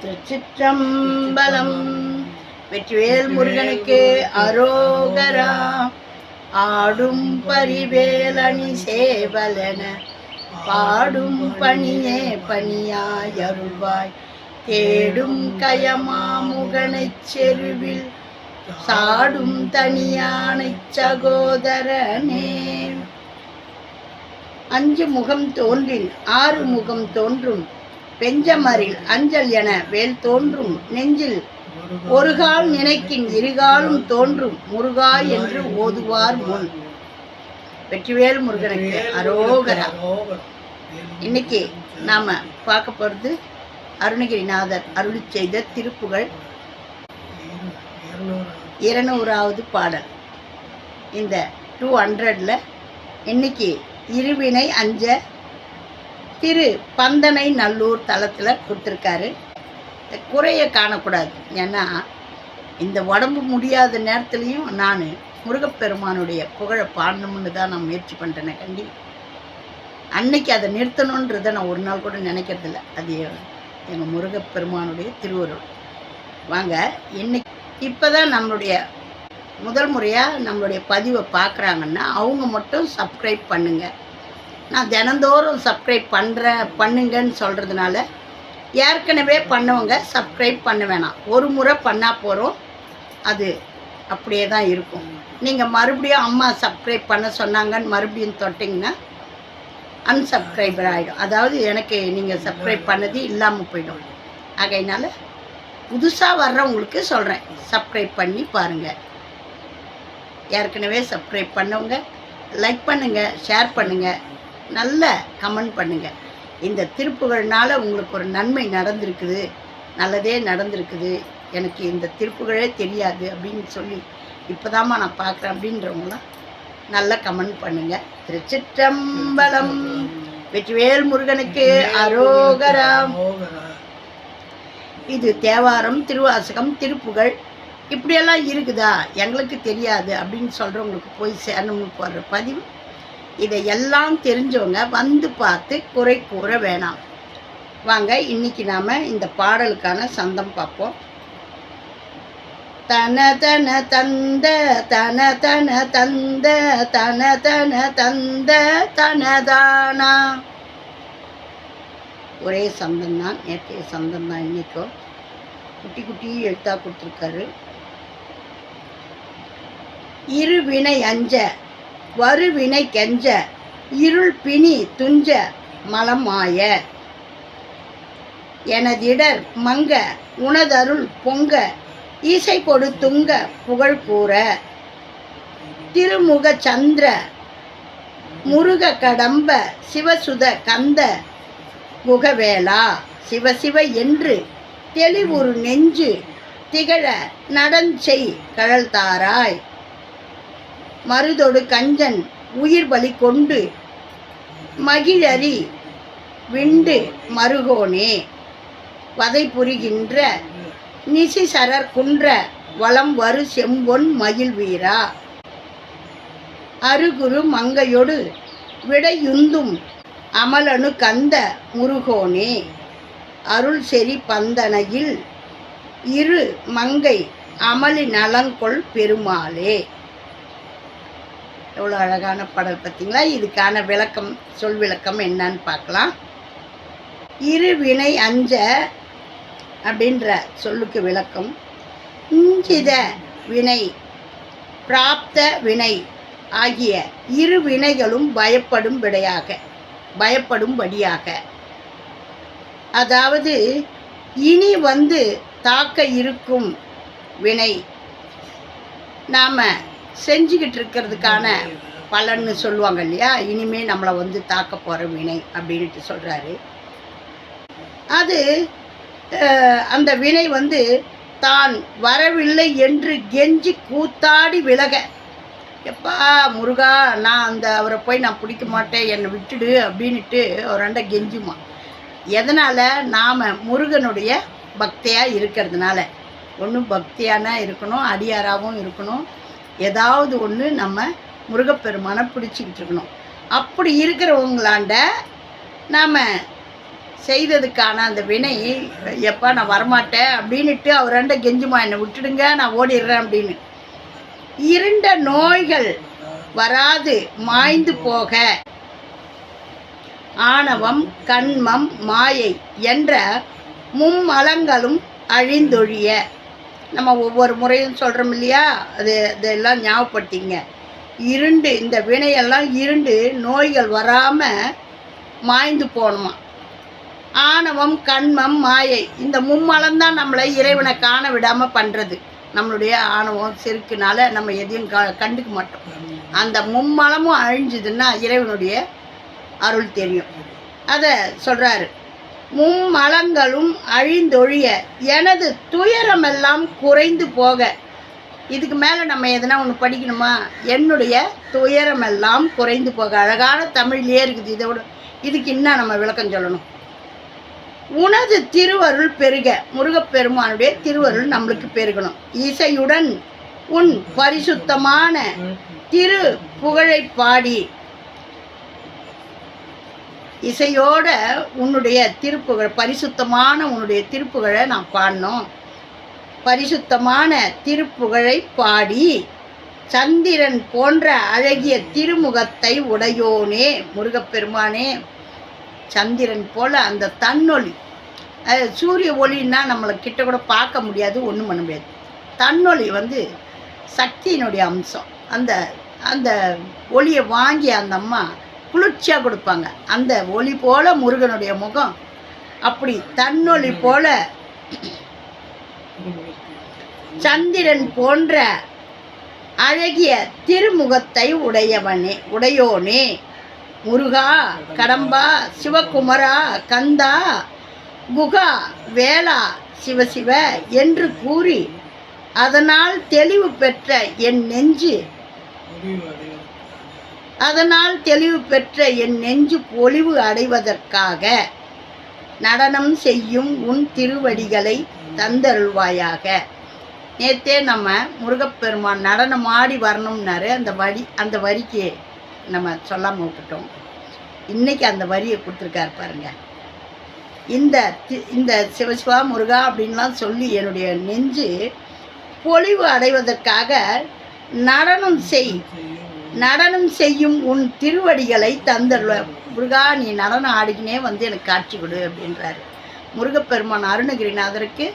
திருச்சிற்றம்பலம். வெற்றிவேல் முருகனுக்கு அரோகரா. ஆடும் பரிவேலணி சேவலென பாடும் பணியே பணியாய் அருள்வாய். தேடும் கயமாமுகனைச் செருவில் சாடும் தனியானை சகோதரனே. அஞ்சு முகம் தோன்றின் ஆறு முகம் தோன்றும் பெஞ்சமரில் அஞ்சல் என வேல் தோன்றும் நெஞ்சில் ஒரு கால் நினைக்கின் இருகாலும் தோன்றும் முருகா என்று ஓதுவார் முன். வெற்றிவேல் முருகனுக்கு அரோகரா. இன்னைக்கு நாம பார்க்க போறது அருணகிரிநாதர் அருளி செய்த திருப்புகழ் 200வது பாடல். இந்த 200ல் இன்னைக்கு இருவினை அஞ்ச திரு பந்தனை நல்லூர் தலத்தில் கொடுத்துருக்காரு. குறைய காணக்கூடாது. ஏன்னா இந்த உடம்பு முடியாத நேரத்துலையும் நான் முருகப்பெருமானுடைய புகழை பாடணும்னு தான் நான் முயற்சி பண்ணுறேனே கண்டி. அன்னைக்கு அதை நிறுத்தணுன்றதை நான் ஒரு நாள் கூட நினைக்கிறதில்ல. அது எங்கள் முருகப்பெருமானுடைய திருவருள். வாங்க, இன்னைக்கு இப்போ தான் நம்மளுடைய முதல் முறையாக நம்மளுடைய பதிவை பார்க்குறாங்கன்னா அவங்க மட்டும் சப்ஸ்கிரைப் பண்ணுங்கள். நான் தினந்தோறும் சப்ஸ்கிரைப் பண்ணுங்கன்னு சொல்கிறதுனால ஏற்கனவே பண்ணவங்க சப்ஸ்கிரைப் பண்ண வேணாம். ஒரு முறை பண்ணால் போகிறோம், அது அப்படியே தான் இருக்கும். நீங்கள் மறுபடியும் அம்மா சப்ஸ்கிரைப் பண்ண சொன்னாங்கன்னு மறுபடியும் தொட்டிங்கன்னா அன்சப்ஸ்கிரைபர் ஆகிடும். அதாவது எனக்கு நீங்கள் சப்ஸ்கிரைப் பண்ணது இல்லாமல் போயிடும். ஆகையினால புதுசாக வர்றவங்களுக்கு சொல்கிறேன், சப்ஸ்கிரைப் பண்ணி பாருங்கள். ஏற்கனவே சப்ஸ்கிரைப் பண்ணவங்க லைக் பண்ணுங்கள், ஷேர் பண்ணுங்கள், நல்ல கமெண்ட் பண்ணுங்கள். இந்த திருப்புகழ்னால் உங்களுக்கு ஒரு நன்மை நடந்திருக்குது, நல்லதே நடந்திருக்குது, எனக்கு இந்த திருப்புகழே தெரியாது அப்படின்னு சொல்லி இப்போதாம்மா நான் பார்க்குறேன் அப்படின்றவங்களாம் நல்ல கமெண்ட் பண்ணுங்கள். திருச்சிற்றம்பலம். வெற்றிவேல் முருகனுக்கு அரோகரா. இது தேவாரம், திருவாசகம், திருப்புகழ் இப்படியெல்லாம் இருக்குதா, எங்களுக்கு தெரியாது அப்படின்னு சொல்கிறவங்களுக்கு போய் சேரணும்னு போடுற பதிவு. இதை எல்லாம் தெரிஞ்சவங்க வந்து பார்த்து குறை கூற வேணாம். வாங்க, இன்னைக்கு நாம் இந்த பாடலுக்கான சந்தம் பார்ப்போம். தன தன தந்த தன தன தந்த தன தன தந்த தனதானா. ஒரே சந்தம் தான், நேற்றைய சந்தம் தான். இன்னைக்கும் குட்டி குட்டி எழுத்தா கொடுத்துருக்காரு. இருவினை அஞ்ச வருவினை கெஞ்ச இருள் பிணி துஞ்ச மலமாய எனதிடர் மங்க உனதருள் பொங்க ஈசை கொடு துங்க புகழ் கூற திருமுக சந்திர முருக கடம்ப சிவசுத கந்த குகவேளா சிவசிவ என்று தெளிவுறு நெஞ்சு திகழ நடஞ்செய் கழல்தாராய் மருதொடு கஞ்சன் உயிர் பலி கொண்டு மகிழறி விண்டு மருகோனே வதை புரிகின்ற நிசிசரர் குன்ற வளம் வரு செம்பொன் மயில் வீரா அருகுரு மங்கையொடு விடையுந்தும் அமலனு கந்த முருகோனே அருள் செறி பந்தனையில் இரு மங்கை அமளி நலங்கொள் பெருமாளே. எவ்வளோ அழகான பாடல் பார்த்தீங்களா? இதுக்கான விளக்கம், சொல் விளக்கம் என்னன்னு பார்க்கலாம். இருவினை அஞ்ச அப்படின்ற சொல்லுக்கு விளக்கம், இஞ்சித வினை பிராப்த வினை ஆகிய இரு வினைகளும் பயப்படும்படியாக, அதாவது இனி வந்து தாக்க இருக்கும் வினை நாம் செஞ்சுக்கிட்டு இருக்கிறதுக்கான பலன்னு சொல்லுவாங்க இல்லையா, இனிமே நம்மளை வந்து தாக்க போகிற வினை அப்படின்ட்டு சொல்கிறாரு. அது அந்த வினை வந்து தான் வரவில்லை என்று கெஞ்சி கூத்தாடி விலக, எப்பா முருகா நான் அவரை போய் நான் பிடிக்க மாட்டேன், என்னை விட்டுடு அப்படின்ட்டு ஒரு ரெண்டை கெஞ்சுமா. எதனால்? நாம் முருகனுடைய பக்தியாக இருக்கிறதுனால. ஒன்றும் பக்தியான இருக்கணும், அடியாராகவும் இருக்கணும், ஏதாவது ஒன்று நம்ம முருகப்பெருமானை பிடிச்சிக்கிட்டு இருக்கணும். அப்படி இருக்கிறவங்களாண்ட நாம் செய்ததுக்கான அந்த வினை, எப்பா நான் வரமாட்டேன் அப்படின்ட்டு அவர் ரெண்ட கெஞ்சுமா, என்னை விட்டுடுங்க நான் ஓடிடுறேன் அப்படின்னு. இருண்ட நோய்கள் வராது மாய்ந்து போக ஆணவம் கண்மம் மாயை என்ற மும்மலங்களும் அழிந்தொழிய. நம்ம ஒவ்வொரு முறையும் சொல்கிறோம் இல்லையா, இதெல்லாம் ஞாபகப்படுத்திங்க. இருண்டு, இந்த வினையெல்லாம் இருண்டு நோய்கள் வராமல் மாய்ந்து போகணுமா. ஆணவம் கண்மம் மாயை, இந்த மும்மலம்தான் நம்மளை இறைவனை காண விடாமல் பண்ணுறது. நம்மளுடைய ஆணவம் செருக்குனால நம்ம எதையும் கண்டுக்க மாட்டோம். அந்த மும்மலமும் அழிஞ்சுதுன்னா இறைவனுடைய அருள் தெரியும். அதை சொல்கிறாரு, மும்மலங்களும் அழிந்தொழிய எனது துயரமெல்லாம் குறைந்து போக. இதுக்கு மேலே நம்ம எதனா ஒன்று படிக்கணுமா? என்னுடைய துயரமெல்லாம் குறைந்து போக. அழகான தமிழ்லேயே இருக்குது. இதோட இதுக்கு இன்னும் நம்ம விளக்கம் சொல்லணும். உனது திருவருள் பெருக. முருகப்பெருமானுடைய திருவருள் நம்மளுக்கு பெருகணும். இசையுடன் உன் பரிசுத்தமான திரு புகழை பாடி, இசையோட உன்னுடைய திருப்புகழ், பரிசுத்தமான உன்னுடைய திருப்புகழை நான் பாடணும். பரிசுத்தமான திருப்புகழை பாடி சந்திரன் போன்ற அழகிய திருமுகத்தை உடையோனே. முருகப்பெருமானே, சந்திரன் போல் அந்த தன்னொளி, சூரிய ஒளின்னா நம்மளை கிட்ட கூட பார்க்க முடியாது, ஒன்றும் பண்ண முடியாது. தன்னொளி சக்தியினுடைய அம்சம். அந்த அந்த ஒளியை வாங்கி அந்த அம்மா குளிர்ச்சியாக கொடுப்பாங்க. அந்த ஒளி போல முருகனுடைய முகம், அப்படி தன்னொளி போல சந்திரன் போன்ற அழகிய திருமுகத்தை உடையோனே. முருகா, கடம்பா, சிவகுமரா, கந்தா, குகா, வேளா, சிவசிவ என்று கூறி அதனால் தெளிவு பெற்ற என் நெஞ்சு பொலிவு அடைவதற்காக நடனம் செய்யும் உன் திருவடிகளை தந்தருள்வாயாக. நேற்றே நம்ம முருகப்பெருமான் நடனம் ஆடி வரணும்னாரு. அந்த வரிக்கு நம்ம சொல்லாமல் விட்டுட்டோம். இன்றைக்கி அந்த வரியை கொடுத்துருக்காரு பாருங்க. இந்த சிவசிவா முருகா அப்படின்லாம் சொல்லி என்னுடைய நெஞ்சு பொலிவு அடைவதற்காக நடனம் செய்யும் உன் திருவடிகளை தந்தருள. முருகா, நீ நடனம் ஆடிக்கினே எனக்கு காட்சி கொடு அப்படின்றாரு. முருகப்பெருமான் அருணகிரிநாதருக்கு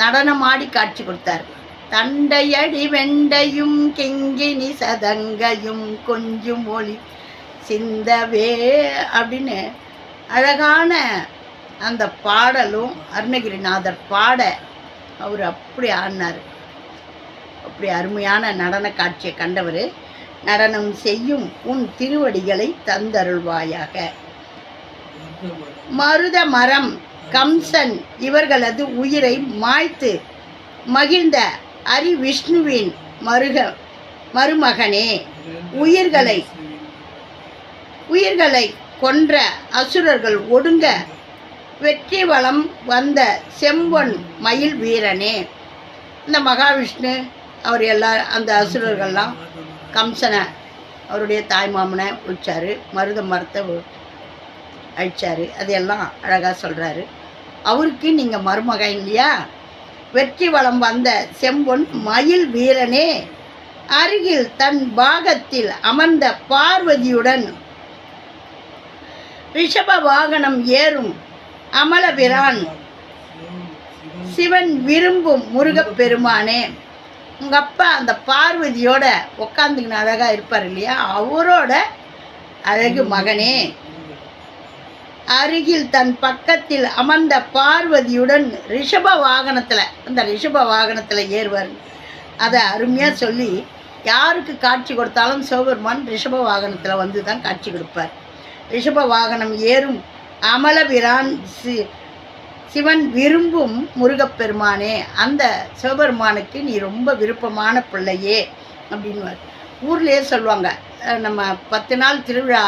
நடனமாடி காட்சி கொடுத்தார். தண்டையடி வெண்டையும் கெங்கினி சதங்கையும் கொஞ்சம் ஒளி சிந்தவே அப்படின்னு அழகான அந்த பாடலும் அருணகிரிநாதர் பாட அவர் அப்படி ஆடினார். அப்படி அருமையான நடன காட்சியை கண்டவர். நடனம் செய்யும் உன் திருவடிகளை தந்தருள்வாயாக. மருத மரம் கம்சன் இவர்களது உயிரை மாய்த்து மகிழ்ந்த விஷ்ணுவின் மருமகனே, உயிர்களை கொன்ற அசுரர்கள் ஒடுங்க வெற்றி வளம் வந்த செம்பொன் மயில் வீரனே. இந்த மகாவிஷ்ணு அவர் அந்த அசுரர்கள்லாம் கம்சனை, அவருடைய தாய்மாமனை ஒழிச்சார், மருத மரத்தை அழிச்சார். அதையெல்லாம் அழகாக சொல்கிறாரு. அவருக்கு நீங்கள் மருமகன் இல்லையா? வெற்றி வளம் வந்த செம்பொன் மயில் வீரனே, அருகில் தன் பாகத்தில் அமர்ந்த பார்வதியுடன் ரிஷப வாகனம் ஏறும் அமலபிரான் சிவன் விரும்பும் முருகப்பெருமானே. உங்கள் அப்பா அந்த பார்வதியோட உட்காந்துக்கின அழகாக இருப்பார் இல்லையா? அவரோட அழகு மகனே, அருகில் தன் பக்கத்தில் அமர்ந்த பார்வதியுடன் ரிஷப வாகனத்தில், அந்த ரிஷப வாகனத்தில் ஏறுவார். அதை அருமையாக சொல்லி யாருக்கு காட்சி கொடுத்தாலும் சிவபெருமான் ரிஷப வாகனத்தில் தான் காட்சி கொடுப்பார். ரிஷப வாகனம் ஏறும் அமலபிரான் சிவன் விரும்பும் முருகப்பெருமானே, அந்த சிவபெருமானுக்கு நீ ரொம்ப விருப்பமான பிள்ளையே அப்படின்வார். ஊர்லேயே சொல்லுவாங்க, நம்ம 10 நாள் திருவிழா,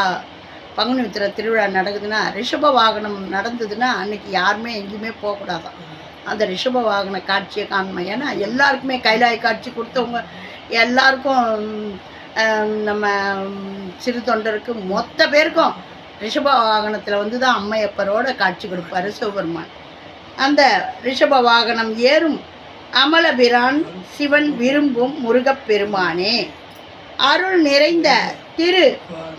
பங்குனி உத்திர திருவிழா நடக்குதுன்னா, ரிஷப வாகனம் நடந்ததுன்னா அன்றைக்கி யாருமே எங்கேயுமே போகக்கூடாதான். அந்த ரிஷப வாகன காட்சியை காணணும். ஏன்னா எல்லாருக்குமே கைலாய காட்சி கொடுத்தவங்க எல்லாருக்கும், நம்ம சிறு தொண்டருக்கு மொத்த பேருக்கும் ரிஷப வாகனத்தில் வந்து தான் அம்மையப்பரோட காட்சி கொடுப்பார் சிவபெருமான். அந்த ரிஷப வாகனம் ஏறும் அமலபிரான் சிவன் விரும்பும் முருகப்பெருமானே. அருள் நிறைந்த திரு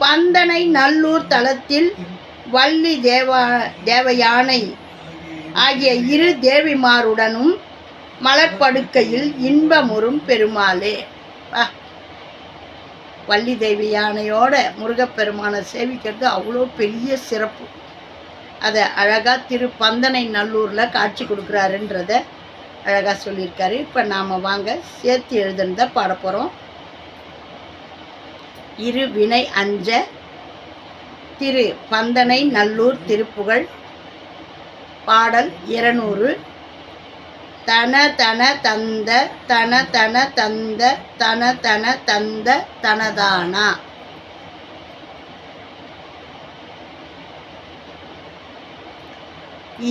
பந்தனை நல்லூர் தலத்தில் வள்ளி தேவயானை ஆகிய இரு தேவிமாருடனும் மலர்படுக்கையில் இன்பமுறும் பெருமாளே. வள்ளி தேவி யானையோட முருகப்பெருமானை சேவிக்கிறது அவ்வளோ பெரிய சிறப்பு. அதை அழகாக திரு பந்தனை நல்லூரில் காட்சி கொடுக்குறாருன்றத அழகாக சொல்லியிருக்காரு. இப்போ நாம் வாங்க சேர்த்து எழுதுனதை பாட போகிறோம். இரு வினை அஞ்ச திரு பந்தனை நல்லூர் திருப்புகழ் பாடல் 200. தன தன தந்த தன தன தந்த தன தன தந்த தனதானா.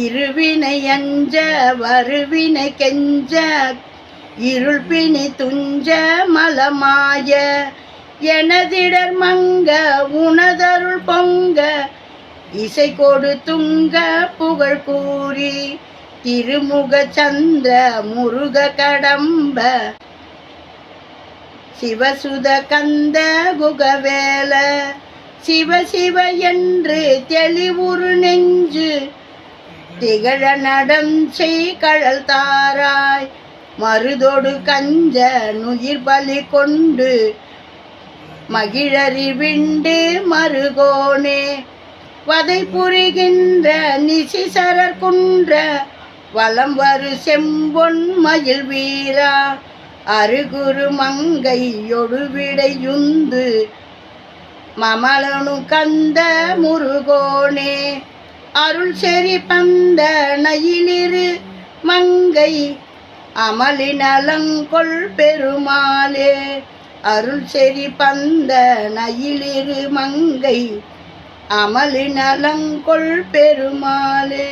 இருவினை அஞ்ச வருவினை கெஞ்ச இருள் பிணி துஞ்ச மலமாய எனதிடர் மங்க உனதருள் பொங்க இசை கொடு துங்க புகழ் கூறி திருமுக சந்திர முருக கடம்ப சிவசுத கந்த குகவேல சிவ சிவ என்று தெளிவுறு நெஞ்சு திகழ நடஞ்சை கழல் தாராய் மருதொடு கஞ்ச நுயிர் பலி கொண்டு மகிழறி விண்டு மருகோனே வதை புரிகின்ற நிசிசரர் குன்ற வலம் வரு செம்பொன் மயில் வீரா அருகுரு மங்கையொடு விடையுந்து மமலனு கந்த முருகோனே அருள் செறி பந்த நயிலிரு மங்கை அமலினலங்கொள் பெருமாளே அருள் செறி பந்த நயிலிரு மங்கை அமலினலங்கொள் பெருமாளே.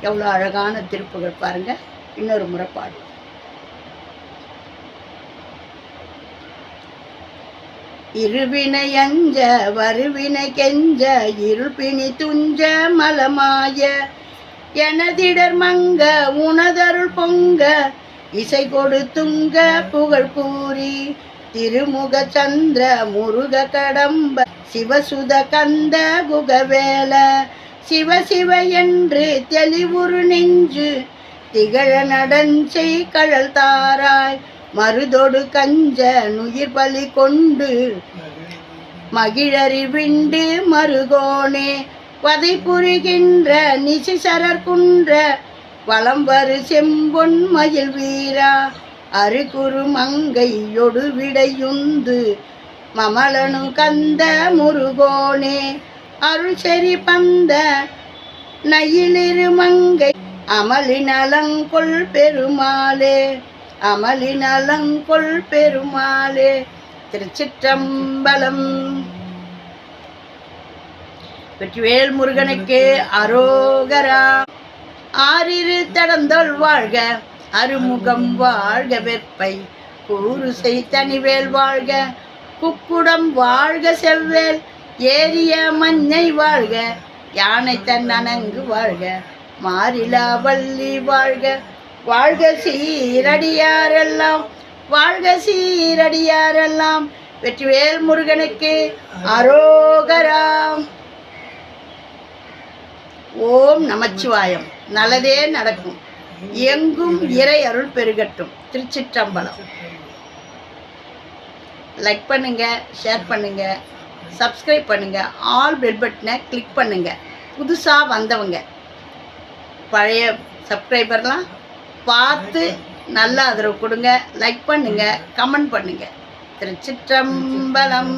எவ்வளோ அழகான திருப்புகள் பாருங்க. இன்னொரு முறை பாடு. இருவினை அஞ்ச வருவினை கெஞ்ச இருள் பிணி துஞ்ச மலமாய எனதிடர் மங்க உனதருள் பொங்க இசை கொடு துங்க புகழ் கூறி திருமுக சந்திர முருக கடம்ப சிவசுத கந்த குகவேல சிவ சிவ என்று தெளிவுறு நெஞ்சு திகழ நடஞ்சை கழல் தாராய் மருதொடு கஞ்ச நுயிர் பலி கொண்டு மகிழறி விண்டு மருகோனே வதை புரிகின்ற நிசிசரர் குன்ற வலம் வரு செம்பொன் மயில் வீரா அருகுரு மங்கையொடு விடையுந்து மமலனு கந்த முருகோனே அருள் செறி பந்த நயிலிரு மங்கை அமலினலங்கொள் பெருமாளே அமலினலங்கொள் பெருமாளே. திருச்சிற்றம்பலம். வெற்றிவேல் முருகனுக்கு அரோகரா. ஆறிரு தடந்தோள் வாழ்க அருமுகம் வாழ்க வெற்பை கூறுசை தனிவேல் வாழ்க குக்குடம் வாழ்க செவ்வேல் ஏரிய மஞ்சை வாழ்க யானை தன் அணங்கு வாழ்க மாறிலா வள்ளி வாழ்க வாழ்க சீரடியாரெல்லாம் வாழ்க சீரடியாரெல்லாம். வெற்றிவேல் முருகனுக்கு அரோகராம். ஓம் நமச்சிவாயம். நல்லதே நடக்கும். எங்கும் இறை அருள் பெருகட்டும். திருச்சிற்றம்பலம். லைக் பண்ணுங்க, ஷேர் பண்ணுங்க, சப்ஸ்கிரைப் பண்ணுங்க, ஆல் பெல் பட்டனை கிளிக் பண்ணுங்க. புதுசாக வந்தவங்க பழைய சப்ஸ்கிரைபர்லாம் பார்த்து நல்ல ஆதரவு கொடுங்க. லைக் பண்ணுங்க, கமெண்ட் பண்ணுங்க. திருச்சிற்றம்பலம்.